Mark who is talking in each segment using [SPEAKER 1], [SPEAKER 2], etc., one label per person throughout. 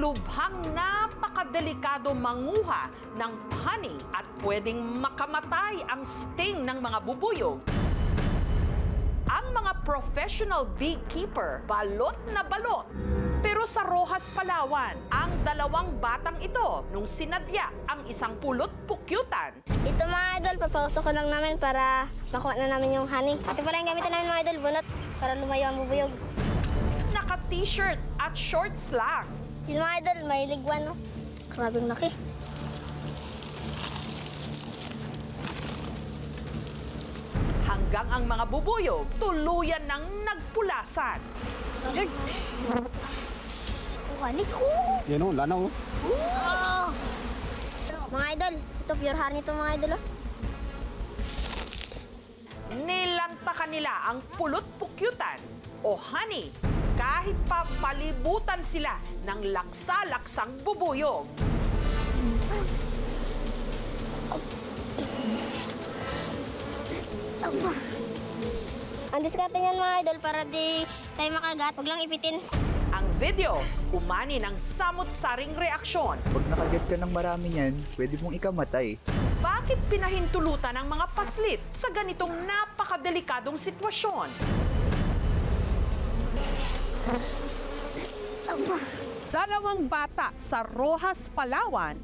[SPEAKER 1] lubhang napakadelikado manguha ng honey at pwedeng makamatay ang sting ng mga bubuyog. Ang mga professional beekeeper, balot na balot. Pero sa Roxas, Palawan, ang dalawang batang ito nung sinadya ang isang pulot pukyutan.
[SPEAKER 2] Ito mga idol, papausok ko lang namin para makuha na namin yung honey. Ito pala yung gamitin namin mga idol, bunot, para lumayo ang bubuyog.
[SPEAKER 1] Naka-t-shirt at shorts lang.
[SPEAKER 2] Yun mga idol, may ligwan, no? Grabing laki.
[SPEAKER 1] Hanggang ang mga bubuyog tuluyan ng nagpulasan.
[SPEAKER 2] Honey ko!
[SPEAKER 3] Yan o, lanaw.
[SPEAKER 2] Mga idol, ito pure honey ito mga idol.
[SPEAKER 1] Nilantakan nila ang pulot pukyutan o honey kahit pa palibutan sila ng laksa-laksang bubuyog.
[SPEAKER 2] Ang diskarte niyan mga idol para di tayo makagat, huwag lang ipitin.
[SPEAKER 1] Ang video, umani ng samot-saring reaksyon.
[SPEAKER 4] Pag nakagat ka ng marami niyan, pwede mong ikamatay.
[SPEAKER 1] Bakit pinahintulutan ang mga paslit sa ganitong napakadelikadong sitwasyon? Dalawang bata sa Roxas, Palawan,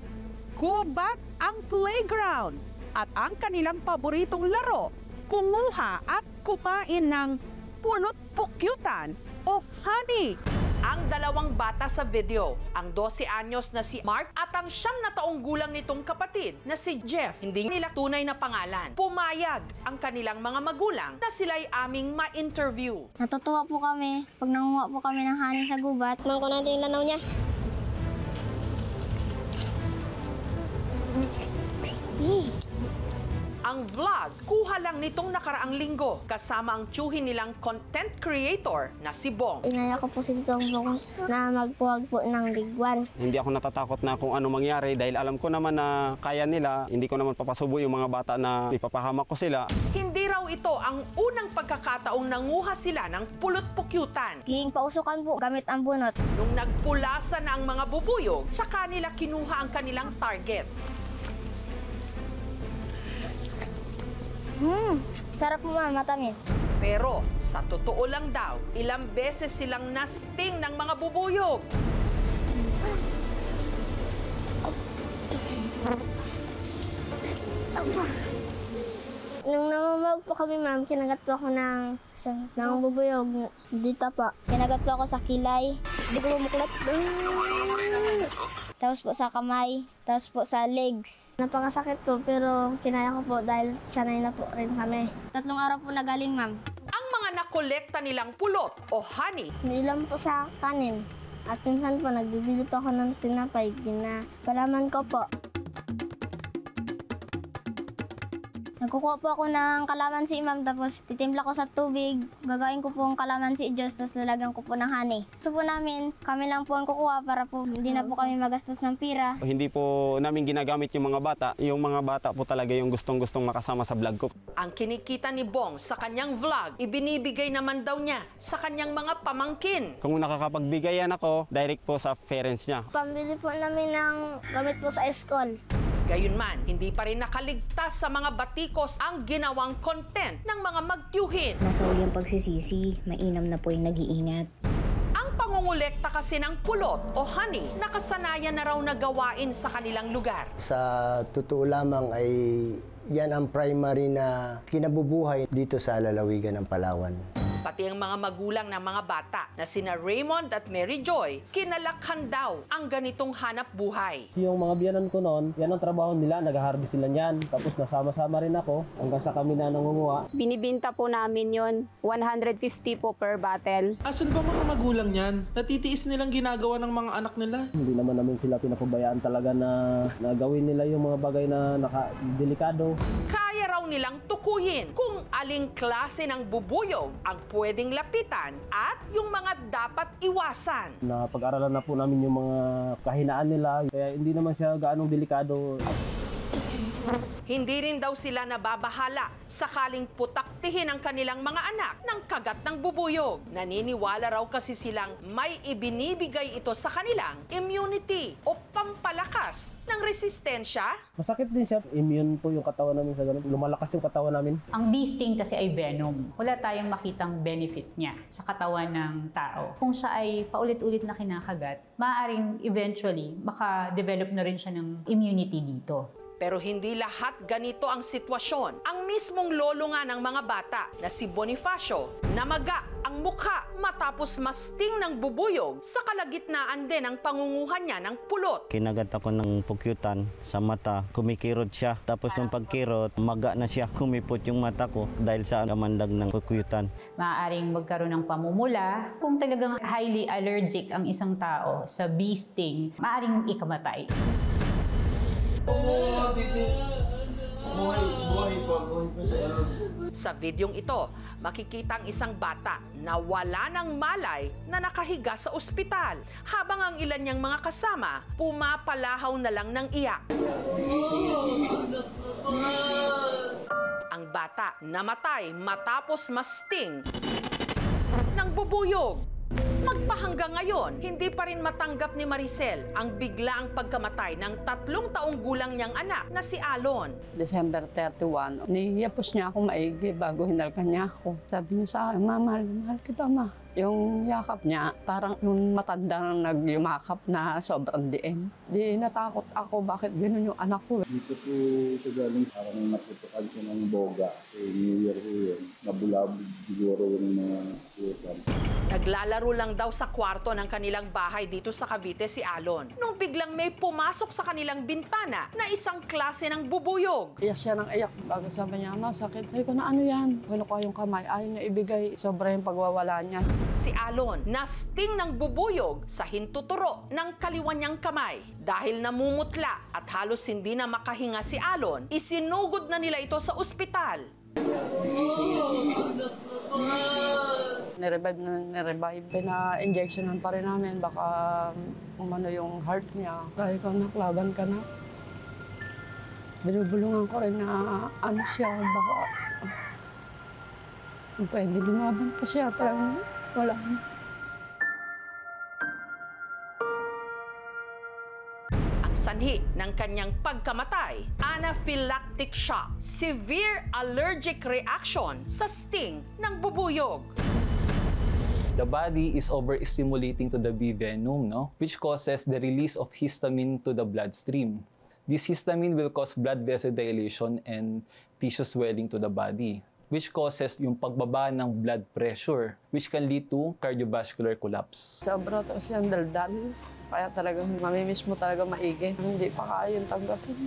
[SPEAKER 1] gubat ang playground at ang kanilang paboritong laro, kumuha at kumain ng pulot pukyutan o honey. Ang dalawang bata sa video, ang 12 anyos na si Mark at ang 9 na taong gulang nitong kapatid na si Jeff, hindi nila tunay na pangalan. Pumayag ang kanilang mga magulang na sila'y aming ma-interview.
[SPEAKER 2] Natutuwa po kami pag nanguha po kami ng honey sa gubat. Tingnan ko natin yung lanaw niya.
[SPEAKER 1] Ang vlog, kuha lang nitong nakaraang linggo kasama ang tiyuhin nilang content creator na si Bong.
[SPEAKER 2] Inaya ko po si Bong na magpuwag po ng ligwan.
[SPEAKER 3] Hindi ako natatakot na kung ano mangyari dahil alam ko naman na kaya nila. Hindi ko naman papasubo yung mga bata na ipapahamak ko sila.
[SPEAKER 1] Hindi raw ito ang unang pagkakataong nanguha sila ng pulot pukyutan.
[SPEAKER 2] Giging pausukan po gamit ang bunot.
[SPEAKER 1] Nung nagpulasan na ang mga bubuyog, sa kanila kinuha ang kanilang target.
[SPEAKER 2] Sarap mo matamis.
[SPEAKER 1] Pero sa totoo lang daw, ilang beses silang nasting ng mga bubuyog.
[SPEAKER 2] Nung namamag po kami ma'am, kinagat po ako ng bubuyog dito po. Kinagat po ako sa kilay. Hindi ko bumuklat. Tapos po sa kamay, tapos po sa legs. Napakasakit po pero kinaya ko po dahil sanay na po rin kami. 3 araw po nagaling ma'am.
[SPEAKER 1] Ang mga nakolekta nilang pulot o honey,
[SPEAKER 2] Nilam po sa kanin. At minsan po nagbibili po ako ng tinapay. Pinapalaman ko po. Nagkukuha po ako ng kalamansi, ma'am, tapos titimpla ko sa tubig. Gagawin ko po ang kalamansi juice, tapos lalagyan ko po ng honey. So po namin, kami lang po ang kukuha para po hindi na po kami magastos ng pira.
[SPEAKER 3] Hindi po namin ginagamit yung mga bata. Yung mga bata po talaga yung gustong-gustong makasama sa vlog ko.
[SPEAKER 1] ang kinikita ni Bong sa kanyang vlog, ibinibigay naman daw niya sa kanyang mga pamangkin.
[SPEAKER 3] Kung nakakapagbigayan ako, direct po sa parents niya.
[SPEAKER 2] Pambili po namin ng gamit po sa school.
[SPEAKER 1] Gayunman, hindi pa rin nakaligtas sa mga batikos ang ginawang content ng mga magtiyuhin.
[SPEAKER 5] Nasa huli ang pagsisisi, mainam na po yung nag-iingat.
[SPEAKER 1] Ang pangungulekta kasi ng pulot o honey, nakasanayan na raw na gawain sa kanilang lugar.
[SPEAKER 6] Sa totoo lamang ay yan ang primary na kinabubuhay dito sa lalawigan ng Palawan.
[SPEAKER 1] Pati ang mga magulang ng mga bata na sina Raymond at Mary Joy, kinalakhan daw ang ganitong hanap buhay.
[SPEAKER 7] Yung mga biyanan ko noon, yan ang trabaho nila, nag-harvest sila niyan. Tapos nasama-sama rin ako hanggang sa kami na nangunguha.
[SPEAKER 8] Binibinta po namin yon 150 po per bottle.
[SPEAKER 9] Asan ba mga magulang niyan? Natitiis nilang ginagawa ng mga anak nila?
[SPEAKER 7] Hindi naman namin sila pinapabayaan talaga na gawin nila yung mga bagay na delikado.
[SPEAKER 1] Kaya raw nilang tukuyin kung aling klase ng bubuyog ang pwedeng lapitan at yung mga dapat iwasan.
[SPEAKER 7] Napag-aralan na po namin yung mga kahinaan nila, kaya hindi naman siya gaanong delikado.
[SPEAKER 1] Hindi rin daw sila nababahala sakaling putaktihin ang kanilang mga anak ng kagat ng bubuyog. Naniniwala raw kasi silang may ibinibigay ito sa kanilang immunity o pampalakas ng resistensya.
[SPEAKER 7] Masakit din siya. Immune po yung katawan namin sa ganun. Lumalakas yung katawan namin.
[SPEAKER 10] Ang bee sting kasi ay venom. Wala tayong makitang benefit niya sa katawan ng tao. Kung siya ay paulit-ulit na kinakagat, maaaring eventually maka-develop na rin siya ng immunity dito.
[SPEAKER 1] Pero hindi lahat ganito ang sitwasyon. Ang mismong lolo nga ng mga bata na si Bonifacio, namaga ang mukha matapos masting ng bubuyog sa kalagitnaan din ng pangunguhan niya ng pulot.
[SPEAKER 11] Kinagat ako ng pukyutan sa mata, kumikirot siya. Tapos nung pagkirot, maga na siya. Kumipot yung mata ko dahil sa kamandag ng pukyutan.
[SPEAKER 10] Maaaring magkaroon ng pamumula. Kung talagang highly allergic ang isang tao sa bee sting, maaaring ikamatay.
[SPEAKER 1] Sa videong ito, makikita ang isang bata na wala ng malay na nakahiga sa ospital, habang ang ilan niyang mga kasama pumapalahaw na lang ng iyak. Ang bata namatay matapos masting ng bubuyog. Magpahanggang ngayon, hindi pa rin matanggap ni Maricel ang biglaang pagkamatay ng 3 taong gulang niyang anak na si Alon.
[SPEAKER 12] December 31, niyapos niya ako maigi bago hinalkan niya ako. Sabi niya sa akin, mahal kita, ma. Yung yakap niya, parang yung matanda nang nagyumakap na sobrang diin. Di natakot ako, bakit gano'n yung anak ko.
[SPEAKER 13] Dito po sa galing, parang naputukan siya ng boga. Kasi New Year po yun, nabulabog siguro yung mga putan.
[SPEAKER 1] Naglalaro lang daw sa kwarto ng kanilang bahay dito sa Cavite si Alon, nung biglang may pumasok sa kanilang bintana na isang klase ng bubuyog.
[SPEAKER 12] Iyak siya ng iyak. Bago sabi niya, masakit. Sabi ko na ano yan? Kinukuha yung kamay, ayaw niya ibigay. Sobra yung pagwawala niya.
[SPEAKER 1] Si Alon nasting ng bubuyog sa hintuturo ng kaliwa niyang kamay. Dahil namumutla at halos hindi na makahinga si Alon, isinugod na nila ito sa ospital.
[SPEAKER 12] Nirevive. Pina-injectionan pa rin namin. Baka umano yung heart niya. Sabi ko, naklaban ka na. Binubulungan ko rin na ano siya. Baka pwede lumaban pa siya. Talagang wala na.
[SPEAKER 1] Sanhi ng kanyang pagkamatay, anaphylactic shock, severe allergic reaction sa sting ng bubuyog.
[SPEAKER 14] The body is overstimulating to the bee venom, which causes the release of histamine to the bloodstream. This histamine will cause blood vessel dilation and tissue swelling to the body, which causes yung pagbaba ng blood pressure, which can lead to cardiovascular collapse.
[SPEAKER 12] Sobra to siyang daldal. Kaya talagang mamimiss mo talaga maigi. Hindi pa kaya yung tanggapin.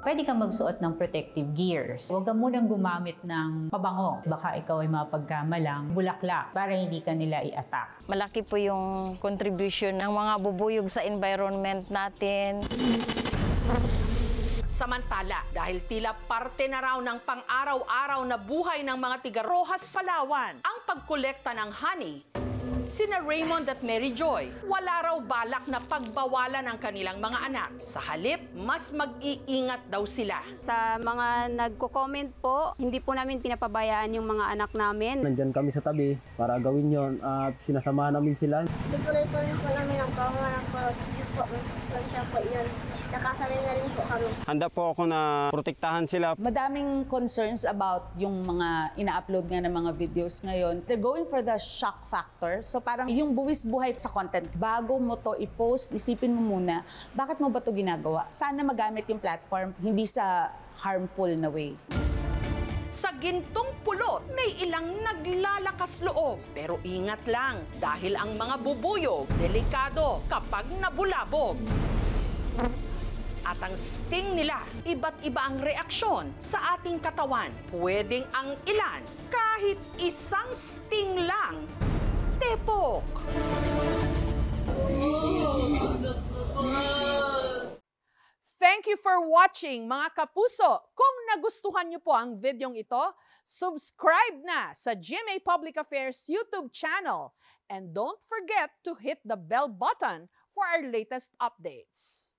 [SPEAKER 10] Pwede kang magsuot ng protective gears. Huwag ka munang gumamit ng pabango. Baka ikaw ay mapagkamalang bulaklak para hindi ka nila i-attack.
[SPEAKER 15] Malaki po yung contribution ng mga bubuyog sa environment natin.
[SPEAKER 1] Samantala, dahil tila parte na raw ng pang-araw-araw na buhay ng mga tiga-Roxas, Palawan, ang pagkolekta ng honey, sina Raymond at Mary Joy, wala raw balak na pagbawalan ang kanilang mga anak. Sa halip, mas mag-iingat daw sila.
[SPEAKER 8] Sa mga nagko-comment po, hindi po namin pinapabayaan yung mga anak namin.
[SPEAKER 7] Nandyan kami sa tabi para gawin yon at sinasamahan namin sila.
[SPEAKER 2] Tutuloy po rin po namin ang pangalan po. Kasi po, masustansya po yun. Tsaka sanay na rin po kami.
[SPEAKER 3] Handa po ako na protektahan sila.
[SPEAKER 16] Madaming concerns about yung mga ina-upload nga ng mga videos ngayon. They're going for the shock factor. So parang yung buwis buhay sa content. Bago mo to i-post, isipin mo muna, bakit mo ba to ginagawa? Sana magamit yung platform, hindi sa harmful na way.
[SPEAKER 1] Sa gintong pulot, may ilang naglalakas loob. Pero ingat lang, dahil ang mga bubuyog, delikado kapag nabulabog. At ang sting nila, iba't iba ang reaksyon sa ating katawan. Pwedeng ang ilan, kahit isang sting lang, tepok. Thank you for watching, mga kapuso. Kung nagustuhan niyo po ang videong ito, subscribe na sa GMA Public Affairs YouTube channel. And don't forget to hit the bell button for our latest updates.